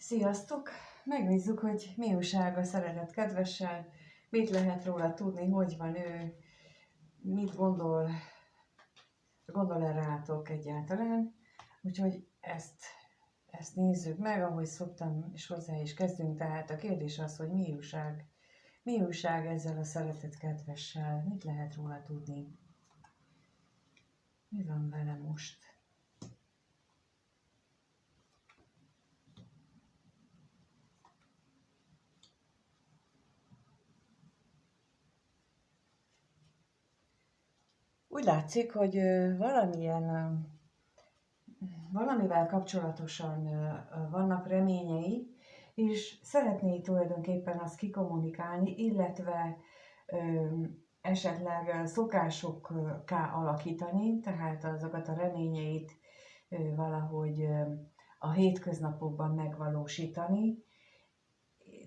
Sziasztok! Megnézzük, hogy mi újság a szeretett kedvessel, mit lehet róla tudni, hogy van ő, mit gondol-e rátok egyáltalán. Úgyhogy ezt nézzük meg, ahogy szoktam, és hozzá is kezdünk. Tehát a kérdés az, hogy mi újság ezzel a szeretett kedvessel, mit lehet róla tudni. Mi van vele most? Úgy látszik, hogy valamivel kapcsolatosan vannak reményei, és szeretné tulajdonképpen azt kikommunikálni, illetve esetleg szokásokká alakítani, tehát azokat a reményeit valahogy a hétköznapokban megvalósítani,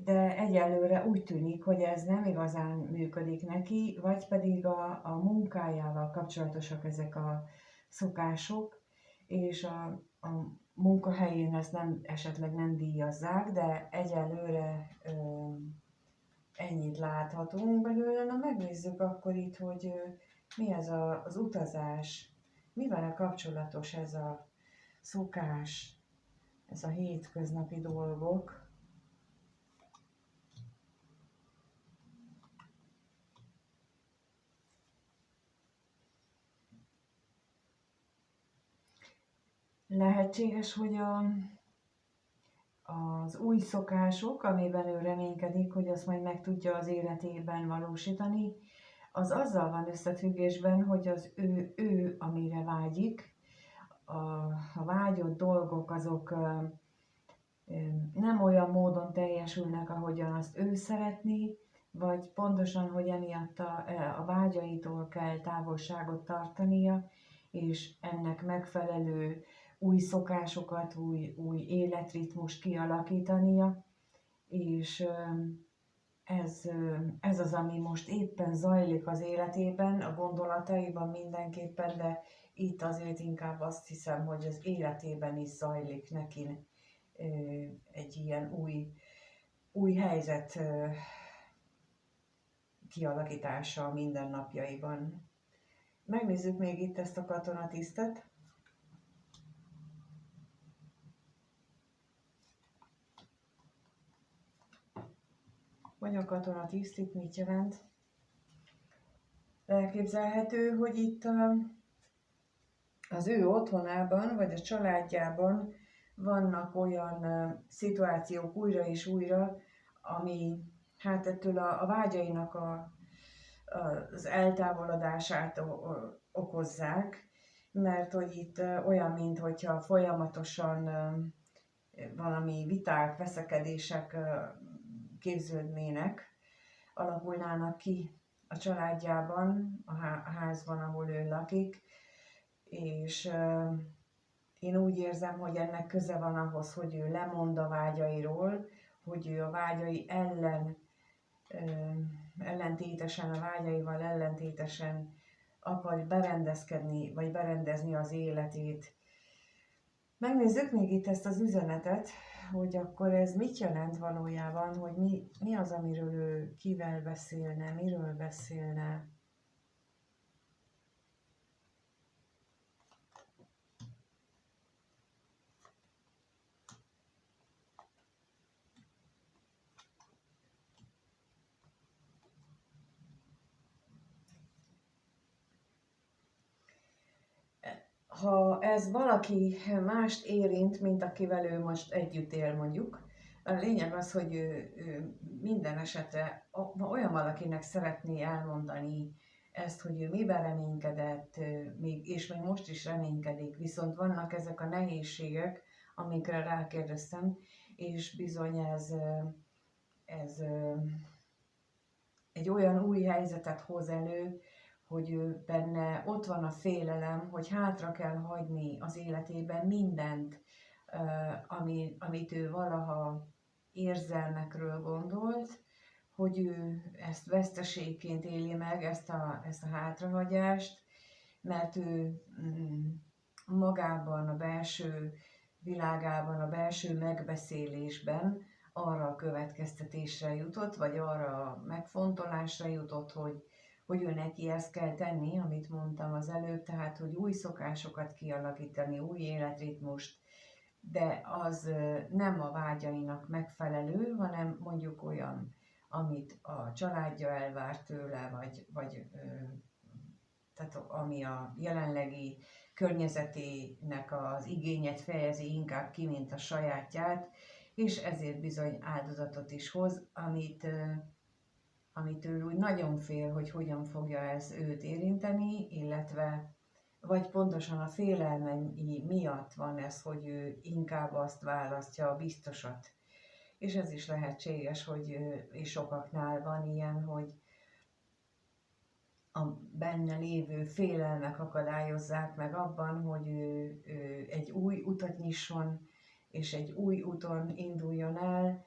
de egyelőre úgy tűnik, hogy ez nem igazán működik neki, vagy pedig a munkájával kapcsolatosak ezek a szokások, és a munkahelyén ezt esetleg nem díjazzák, de egyelőre ennyit láthatunk belőle. Na megnézzük akkor itt, hogy mi ez az utazás, mivel kapcsolatos ez a szokás, ez a hétköznapi dolgok. Lehetséges, hogy az új szokások, amiben ő reménykedik, hogy azt majd meg tudja az életében valósítani, az azzal van összefüggésben, hogy az ő amire vágyik, a vágyott dolgok azok nem olyan módon teljesülnek, ahogyan azt ő szeretné, vagy pontosan, hogy emiatt a vágyaitól kell távolságot tartania, és ennek megfelelő új szokásokat, új életritmust kialakítania, és ez az, ami most éppen zajlik az életében, a gondolataiban mindenképpen, de itt azért inkább azt hiszem, hogy az életében is zajlik neki egy ilyen új helyzet kialakítása a mindennapjaiban. Megnézzük még itt ezt a katonatisztet. Vagy a katonatiszt itt mit jelent? Elképzelhető, hogy itt az ő otthonában, vagy a családjában vannak olyan szituációk újra és újra, ami hát ettől a vágyainak az eltávolodását okozzák, mert hogy itt olyan, mintha folyamatosan valami viták, veszekedések képződnének, alakulnának ki a családjában, a házban, ahol ő lakik, és én úgy érzem, hogy ennek köze van ahhoz, hogy ő lemond a vágyairól, hogy ő a vágyai ellentétesen, a vágyaival ellentétesen akar berendezkedni, vagy berendezni az életét. Megnézzük még itt ezt az üzenetet, hogy akkor ez mit jelent valójában, hogy mi az, amiről ő kivel beszélne, miről beszélne. Ha ez valaki mást érint, mint akivel ő most együtt él mondjuk, a lényeg az, hogy ő minden esetre olyan valakinek szeretné elmondani ezt, hogy ő miben reménykedett, és még most is reménykedik, viszont vannak ezek a nehézségek, amikre rákérdeztem, és bizony ez egy olyan új helyzetet hoz elő, hogy ő benne ott van a félelem, hogy hátra kell hagyni az életében mindent, amit ő valaha érzelmekről gondolt, hogy ő ezt veszteségként éli meg, ezt a hátrahagyást, mert ő magában, a belső világában, a belső megbeszélésben arra a következtetésre jutott, vagy arra a megfontolásra jutott, hogy ő neki ezt kell tenni, amit mondtam az előbb, tehát hogy új szokásokat kialakítani, új életritmust, de az nem a vágyainak megfelelő, hanem mondjuk olyan, amit a családja elvár tőle, vagy tehát ami a jelenlegi környezetének az igényet fejezi inkább ki, mint a sajátját, és ezért bizony áldozatot is hoz, amitől úgy nagyon fél, hogy hogyan fogja ez őt érinteni, illetve vagy pontosan a félelmei miatt van ez, hogy ő inkább azt választja, a biztosat. És ez is lehetséges, hogy és sokaknál van ilyen, hogy a benne lévő félelmek akadályozzák meg abban, hogy ő egy új utat nyisson, és egy új úton induljon el,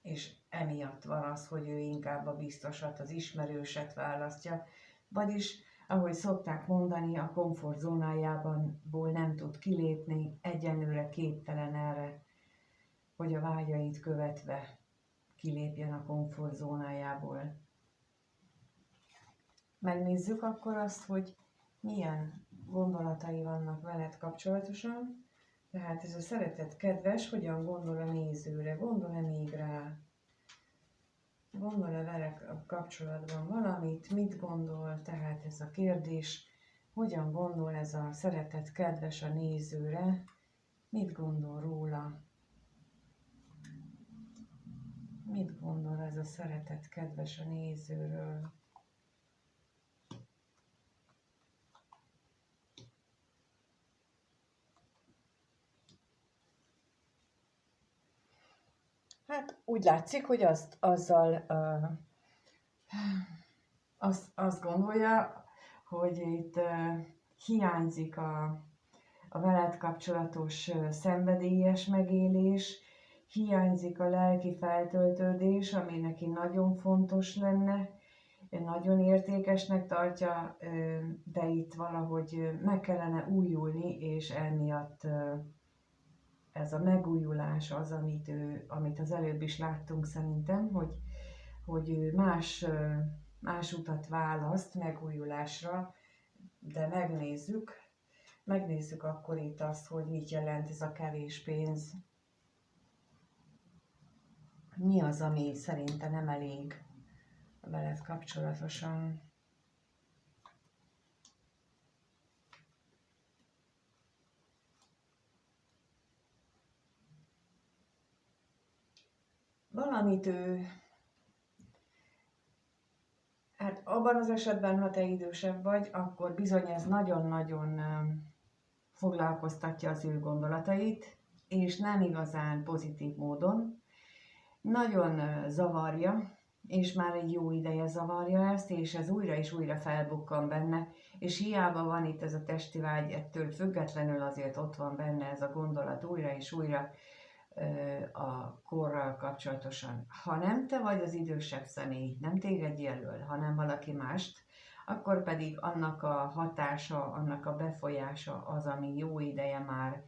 és emiatt van az, hogy ő inkább a biztosat, az ismerőset választja, vagyis, ahogy szokták mondani, a komfortzónájából nem tud kilépni, egyenlőre képtelen erre, hogy a vágyait követve kilépjen a komfortzónájából. Megnézzük akkor azt, hogy milyen gondolatai vannak veled kapcsolatosan. Tehát ez a szeretet kedves, hogyan gondol a nézőre, gondol-e még rá, gondol-e vele kapcsolatban valamit, mit gondol, tehát ez a kérdés, hogyan gondol ez a szeretet kedves a nézőre, mit gondol róla, mit gondol ez a szeretet kedves a nézőről. Hát úgy látszik, hogy azt gondolja, hogy itt hiányzik a veled kapcsolatos szenvedélyes megélés, hiányzik a lelki feltöltődés, ami neki nagyon fontos lenne, nagyon értékesnek tartja, de itt valahogy meg kellene újulni, és emiatt ez a megújulás az, amit az előbb is láttunk szerintem, hogy ő más utat választ megújulásra, de megnézzük akkor itt azt, hogy mit jelent ez a kevés pénz. Mi az, ami szerinte nem elég veled kapcsolatosan? Valamit ő, hát abban az esetben, ha te idősebb vagy, akkor bizony ez nagyon-nagyon foglalkoztatja az ő gondolatait, és nem igazán pozitív módon. Nagyon zavarja, és már egy jó ideje zavarja ezt, és ez újra és újra felbukkan benne, és hiába van itt ez a testi vágy, ettől függetlenül azért ott van benne ez a gondolat újra és újra a korral kapcsolatosan. Ha nem te vagy az idősebb személy, nem téged jelöl, hanem valaki mást, akkor pedig annak a hatása, annak a befolyása az, ami jó ideje már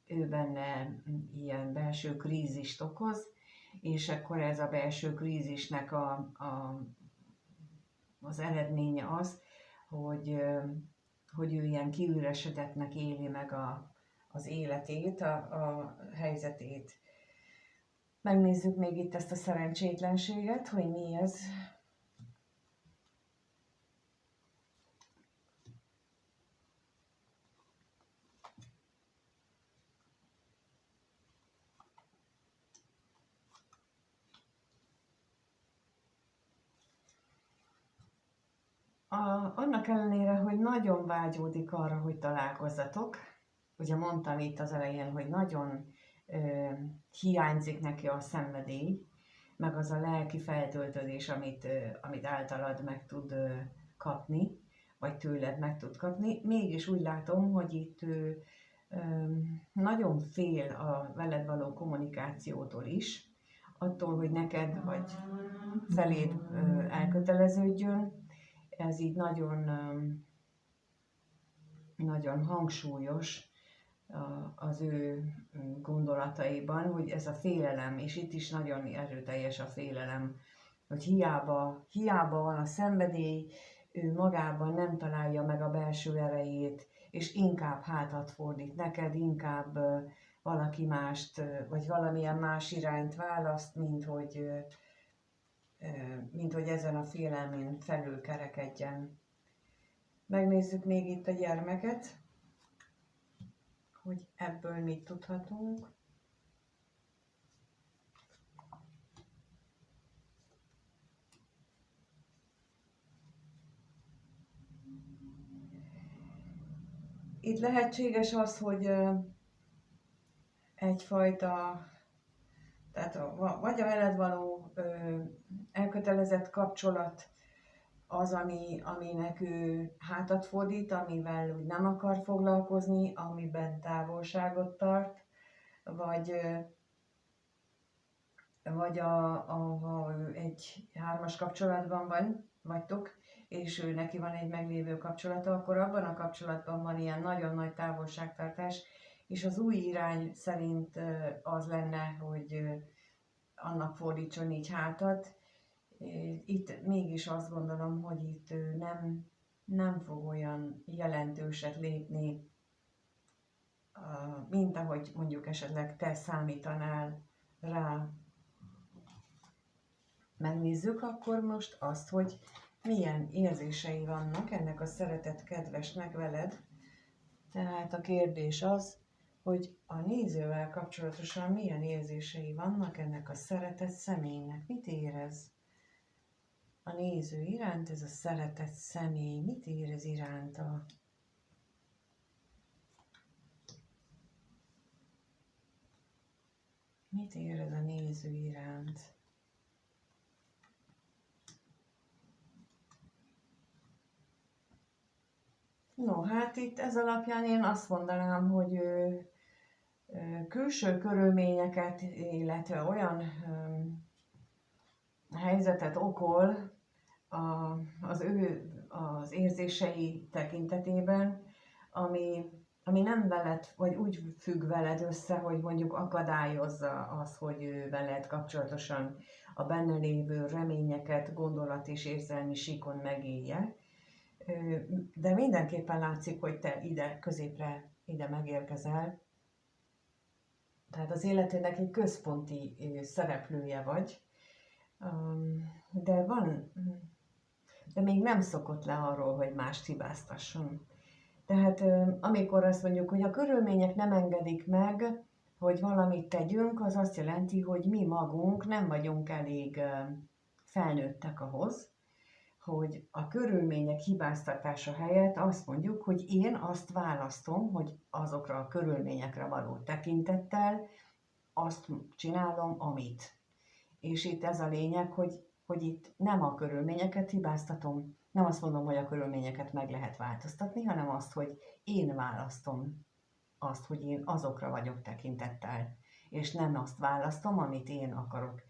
ő benne ilyen belső krízist okoz, és akkor ez a belső krízisnek az eredménye az, hogy ő ilyen kiüresedetnek éli meg az életét, a helyzetét. Megnézzük még itt ezt a szerencsétlenséget, hogy mi ez. Annak ellenére, hogy nagyon vágyódik arra, hogy találkozzatok, ugye mondtam itt az elején, hogy nagyon hiányzik neki a szenvedély, meg az a lelki feltöltődés, amit általad meg tud kapni, vagy tőled meg tud kapni. Mégis úgy látom, hogy itt ő nagyon fél a veled való kommunikációtól is, attól, hogy neked vagy feléd elköteleződjön. Ez így nagyon nagyon hangsúlyos az ő gondolataiban, hogy ez a félelem, és itt is nagyon erőteljes a félelem, hogy hiába van a szenvedély, ő magában nem találja meg a belső erejét, és inkább hátat fordít neked, inkább valaki mást, vagy valamilyen más irányt választ, mint hogy ezen a félelmén felül kerekedjen. Megnézzük még itt a gyermeket, hogy ebből mit tudhatunk. Itt lehetséges az, hogy egyfajta, tehát vagy a veled való elkötelezett kapcsolat az, aminek ő hátat fordít, amivel úgy nem akar foglalkozni, amiben távolságot tart, vagy ha ő egy hármas kapcsolatban vagytok, és ő neki van egy meglévő kapcsolata, akkor abban a kapcsolatban van ilyen nagyon nagy távolságtartás, és az új irány szerint az lenne, hogy annak fordítson így hátat. Itt mégis azt gondolom, hogy itt ő nem fog olyan jelentőset lépni, mint ahogy mondjuk esetleg te számítanál rá. Megnézzük akkor most azt, hogy milyen érzései vannak ennek a szeretett kedvesnek veled. Tehát a kérdés az, hogy a nézővel kapcsolatosan milyen érzései vannak ennek a szeretett személynek. Mit érez a néző iránt, ez a szeretett személy? Mit érez iránta? Mit érez a néző iránt? No, hát itt ez alapján én azt mondanám, hogy külső körülményeket, illetve olyan helyzetet okol az érzései tekintetében, ami nem veled, vagy úgy függ veled össze, hogy mondjuk akadályozza az, hogy ő veled kapcsolatosan a benne lévő reményeket gondolat és érzelmi síkon megélje. De mindenképpen látszik, hogy te ide középre, ide megérkezel. Tehát az életének egy központi szereplője vagy. De még nem szokott le arról, hogy mást hibáztasson. Tehát amikor azt mondjuk, hogy a körülmények nem engedik meg, hogy valamit tegyünk, az azt jelenti, hogy mi magunk nem vagyunk elég felnőttek ahhoz, hogy a körülmények hibáztatása helyett azt mondjuk, hogy én azt választom, hogy azokra a körülményekre való tekintettel azt csinálom, amit. És itt ez a lényeg, hogy itt nem a körülményeket hibáztatom, nem azt mondom, hogy a körülményeket meg lehet változtatni, hanem azt, hogy én választom azt, hogy én azokra vagyok tekintettel, és nem azt választom, amit én akarok.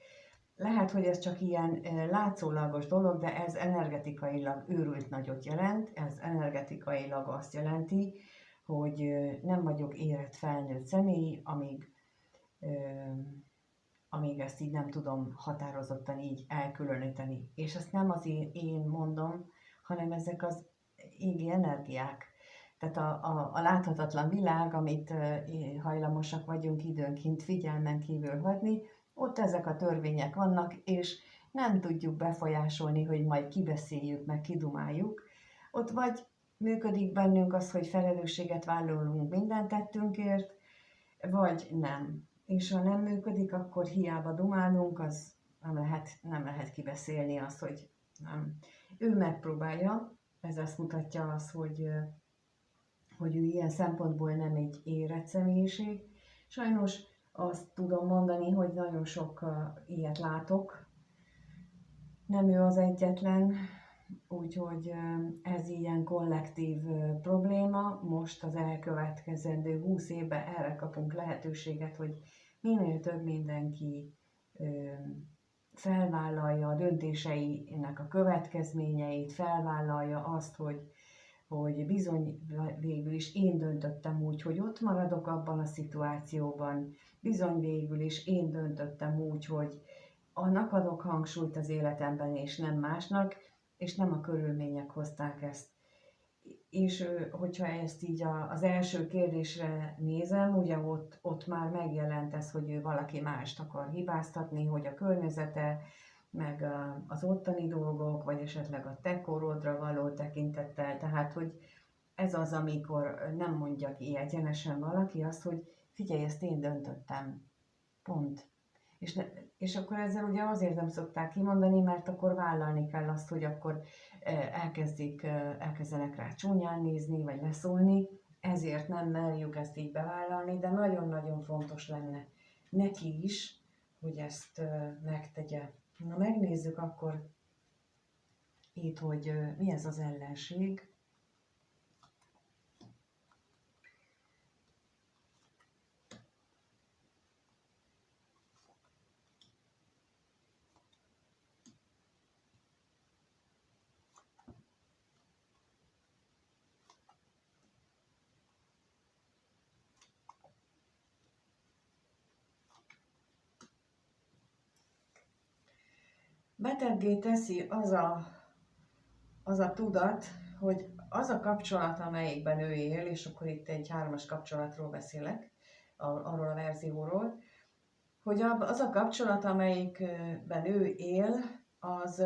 Lehet, hogy ez csak ilyen látszólagos dolog, de ez energetikailag őrült nagyot jelent, ez energetikailag azt jelenti, hogy nem vagyok érett felnőtt személy, amíg ezt így nem tudom határozottan így elkülöníteni. És ezt nem az én mondom, hanem ezek az égi energiák. Tehát a láthatatlan világ, amit hajlamosak vagyunk időnként figyelmen kívül hagyni, ott ezek a törvények vannak, és nem tudjuk befolyásolni, hogy majd kibeszéljük, meg kidumáljuk. Ott vagy működik bennünk az, hogy felelősséget vállalunk minden tettünkért, vagy nem. És ha nem működik, akkor hiába dumálunk, az nem lehet kibeszélni azt, hogy nem. Ő megpróbálja, ez azt mutatja azt, hogy ő ilyen szempontból nem egy érett személyiség. Sajnos azt tudom mondani, hogy nagyon sok ilyet látok. Nem ő az egyetlen, úgyhogy ez ilyen kollektív probléma. Most az elkövetkezendő 20 évben erre kapunk lehetőséget, hogy minél több mindenki felvállalja a döntéseinek a következményeit, felvállalja azt, hogy bizony végül is én döntöttem úgy, hogy ott maradok abban a szituációban, bizony végül is én döntöttem úgy, hogy annak adok hangsúlyt az életemben, és nem másnak, és nem a körülmények hozták ezt. És hogyha ezt így az első kérdésre nézem, ugye ott már megjelent ez, hogy ő valaki mást akar hibáztatni, hogy a környezete, meg az ottani dolgok, vagy esetleg a te korodra való tekintettel, tehát hogy ez az, amikor nem mondja ki egyenesen valaki azt, hogy figyelj, ezt én döntöttem, pont. És akkor ezzel ugye azért nem szokták kimondani, mert akkor vállalni kell azt, hogy akkor elkezdenek rá csúnyán nézni, vagy leszólni, ezért nem merjük ezt így bevállalni, de nagyon-nagyon fontos lenne neki is, hogy ezt megtegye. Na megnézzük akkor itt, hogy mi ez az ellenség. Beteggé teszi az a tudat, hogy az a kapcsolat, amelyikben ő él, és akkor itt egy 3-as kapcsolatról beszélek, arról a verzióról, hogy az a kapcsolat, amelyikben ő él, az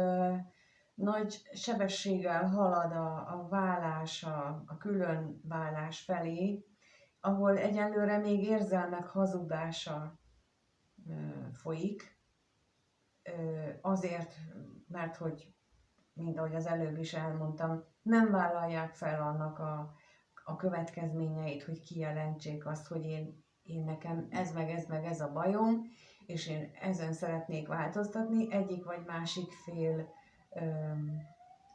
nagy sebességgel halad a válás, a külön válás felé, ahol egyelőre még érzelmek hazudása folyik, azért, mert hogy, mint ahogy az előbb is elmondtam, nem vállalják fel annak a következményeit, hogy kijelentsék azt, hogy én nekem ez a bajom, és én ezen szeretnék változtatni, egyik vagy másik fél,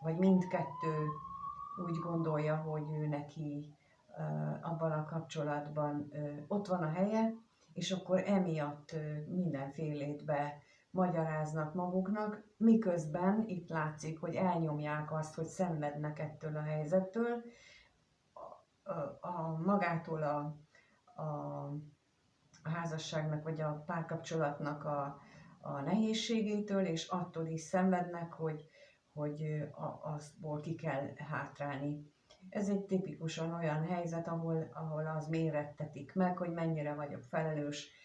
vagy mindkettő úgy gondolja, hogy ő neki abban a kapcsolatban ott van a helye, és akkor emiatt mindenfélét magyaráznak maguknak, miközben itt látszik, hogy elnyomják azt, hogy szenvednek ettől a helyzettől, magától a házasságnak vagy a párkapcsolatnak a nehézségétől, és attól is szenvednek, hogy azból ki kell hátrálni. Ez egy tipikusan olyan helyzet, ahol az mérettetik meg, hogy mennyire vagyok felelős,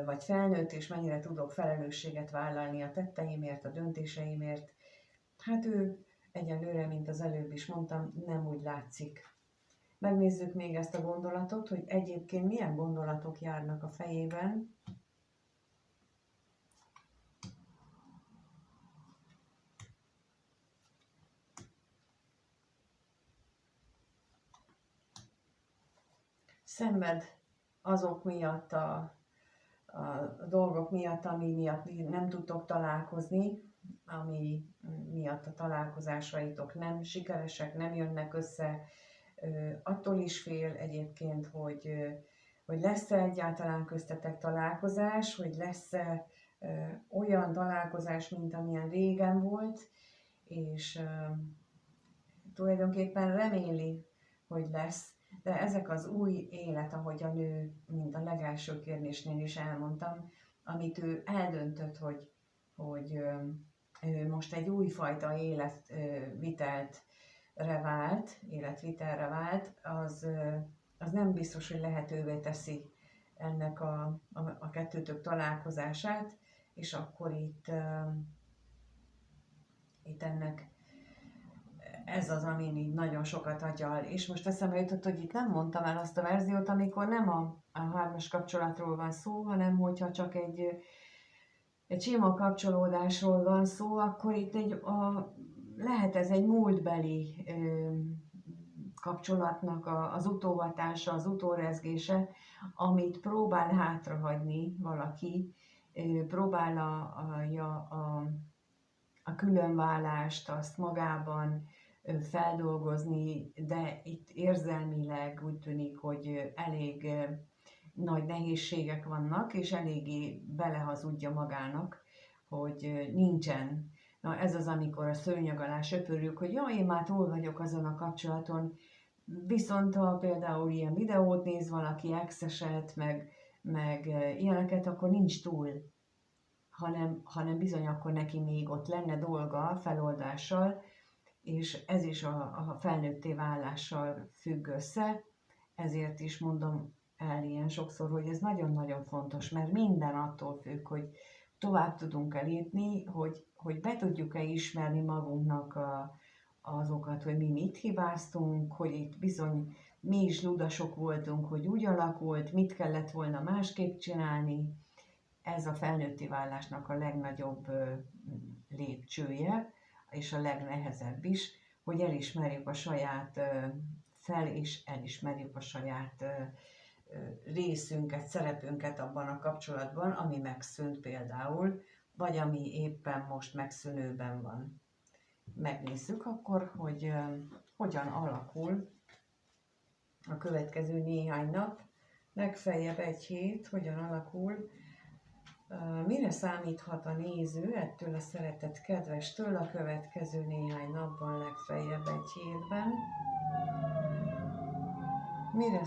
vagy felnőtt, és mennyire tudok felelősséget vállalni a tetteimért, a döntéseimért. Hát ő egyelőre, mint az előbb is mondtam, nem úgy látszik. Megnézzük még ezt a gondolatot, hogy egyébként milyen gondolatok járnak a fejében. Szenved azok miatt a dolgok miatt, ami miatt nem tudtok találkozni, ami miatt a találkozásaitok nem sikeresek, nem jönnek össze. Attól is fél egyébként, hogy lesz-e egyáltalán köztetek találkozás, hogy lesz-e olyan találkozás, mint amilyen régen volt, és tulajdonképpen reméli, hogy lesz, de ezek az új élet, ahogy a nő, mint a legelső kérdésnél is elmondtam, amit ő eldöntött, hogy ő most egy újfajta életvitelre vált, az nem biztos, hogy lehetővé teszi ennek a kettőtök találkozását, és akkor itt ennek ez az, amin így nagyon sokat agyal. És most eszembe jutott, hogy itt nem mondtam el azt a verziót, amikor nem a 3-as kapcsolatról van szó, hanem hogyha csak egy sima kapcsolódásról van szó, akkor itt lehet ez egy múltbeli kapcsolatnak az utóhatása, az utórezgése, amit próbál hátrahagyni valaki, próbálja a különválást, azt magában feldolgozni, de itt érzelmileg úgy tűnik, hogy elég nagy nehézségek vannak, és eléggé belehazudja magának, hogy nincsen Na ez az, amikor a szőnyeg alá söpörjük, hogy jaj, én már túl vagyok azon a kapcsolaton, viszont ha például ilyen videót néz valaki, exeset, meg ilyeneket, akkor nincs túl, hanem bizony akkor neki még ott lenne dolga feloldással, és ez is a felnőtté válással függ össze, ezért is mondom el ilyen sokszor, hogy ez nagyon-nagyon fontos, mert minden attól függ, hogy tovább tudunk-e lépni, hogy be tudjuk-e ismerni magunknak azokat, hogy mi mit hibáztunk, hogy itt bizony mi is ludasok voltunk, hogy úgy alakult, mit kellett volna másképp csinálni. Ez a felnőtté válásnak a legnagyobb lépcsője, és a legnehezebb is, hogy elismerjük a saját és elismerjük a saját részünket, szerepünket abban a kapcsolatban, ami megszűnt például, vagy ami éppen most megszűnőben van. Megnézzük akkor, hogy hogyan alakul a következő néhány nap, legfeljebb egy hét, hogyan alakul, mire számíthat a néző ettől a szeretett kedvestől a következő néhány napban, legfeljebb egy hétben. Mire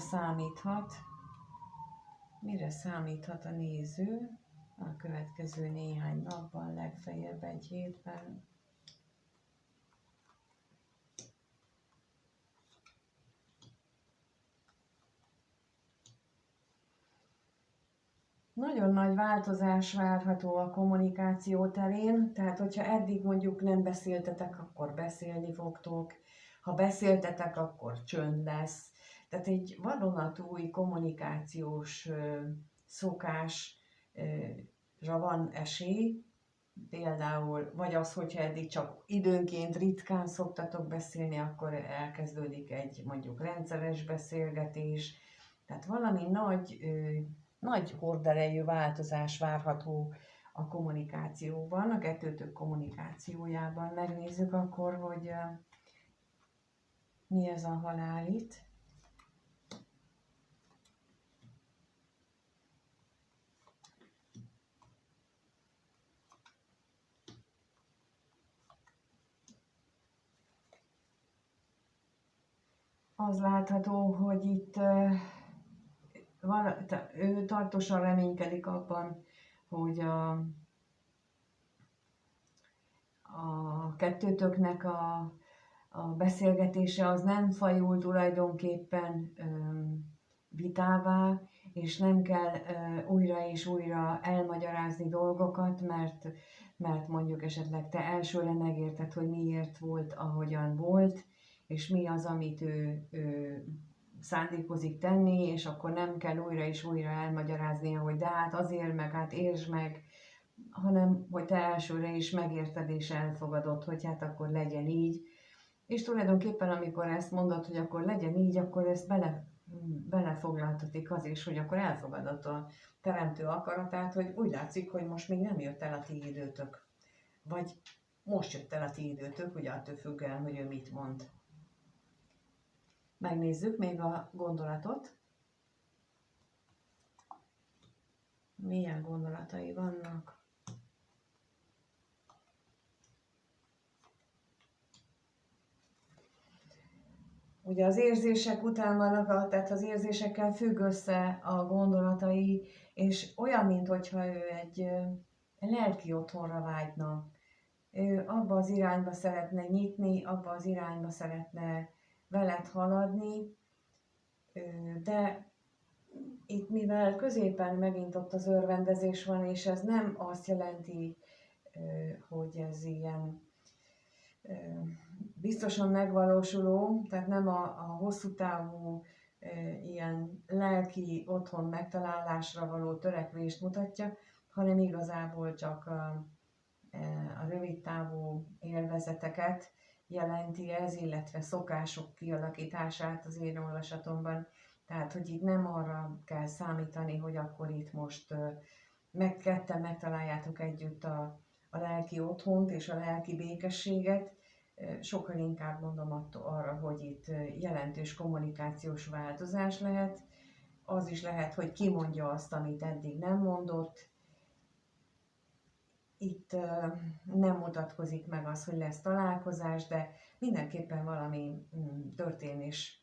számíthat a néző a következő néhány napban, legfeljebb egy hétben. Nagyon nagy változás várható a kommunikáció terén, tehát hogyha eddig mondjuk nem beszéltetek, akkor beszélni fogtok, ha beszéltetek, akkor csönd lesz. Tehát egy vadonatúj kommunikációs szokásra van esély, például, vagy az, hogyha eddig csak időnként ritkán szoktatok beszélni, akkor elkezdődik egy mondjuk rendszeres beszélgetés, tehát valami nagy horderejű változás várható a kommunikációban, a kettőtök kommunikációjában. Megnézzük akkor, hogy mi ez a halál itt. Az látható, hogy itt ő tartósan reménykedik abban, hogy a kettőtöknek a beszélgetése az nem fajul tulajdonképpen vitává, és nem kell újra és újra elmagyarázni dolgokat, mert mondjuk esetleg te elsőre megérted, hogy miért volt, ahogyan volt, és mi az, amit ő szándékozik tenni, és akkor nem kell újra és újra elmagyaráznia, hogy de hát azért meg, hát értsd meg, hanem hogy te elsőre is megérted és elfogadod, hogy hát akkor legyen így. És tulajdonképpen amikor ezt mondod, hogy akkor legyen így, akkor ezt belefoglaltatik az is, hogy akkor elfogadod a teremtő akaratát, hogy úgy látszik, hogy most még nem jött el a ti időtök. Vagy most jött el a ti időtök, ugye attól függően, hogy ő mit mond. Megnézzük még a gondolatot. Milyen gondolatai vannak? Ugye az érzések után vannak, tehát az érzésekkel függ össze a gondolatai, és olyan, mintha ő egy lelki otthonra vágyna. Ő abba az irányba szeretne nyitni, abba az irányba szeretne veled haladni, de itt mivel középen megint ott az örvendezés van, és ez nem azt jelenti, hogy ez ilyen biztosan megvalósuló, tehát nem a hosszú távú ilyen lelki otthon megtalálásra való törekvést mutatja, hanem igazából csak a rövid távú élvezeteket jelenti ez, illetve szokások kialakítását az én olvasatomban. Tehát, hogy itt nem arra kell számítani, hogy akkor itt most ketten megtaláljátok együtt a lelki otthont és a lelki békességet, sokkal inkább mondom arra, hogy itt jelentős kommunikációs változás lehet. Az is lehet, hogy kimondja azt, amit eddig nem mondott, itt nem mutatkozik meg az, hogy lesz találkozás, de mindenképpen valami történésnek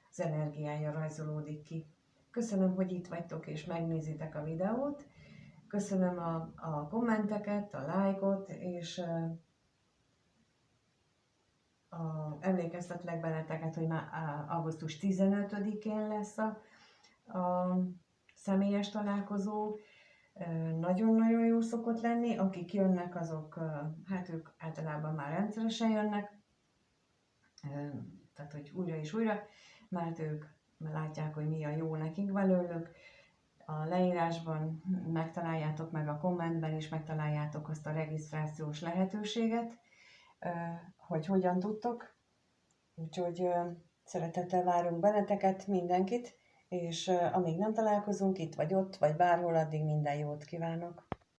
az energiája rajzolódik ki. Köszönöm, hogy itt vagytok és megnézitek a videót. Köszönöm a kommenteket, a lájkot, és emlékeztetlek benneteket, hogy már augusztus 15-én lesz a személyes találkozó. Nagyon-nagyon jó szokott lenni, akik jönnek, azok, hát ők általában már rendszeresen jönnek, tehát hogy újra és újra, mert ők látják, hogy mi a jó nekik belőlük. A leírásban megtaláljátok, meg a kommentben is megtaláljátok azt a regisztrációs lehetőséget, hogy hogyan tudtok. Úgyhogy szeretettel várunk benneteket, mindenkit, és amíg nem találkozunk itt vagy ott, vagy bárhol, addig minden jót kívánok!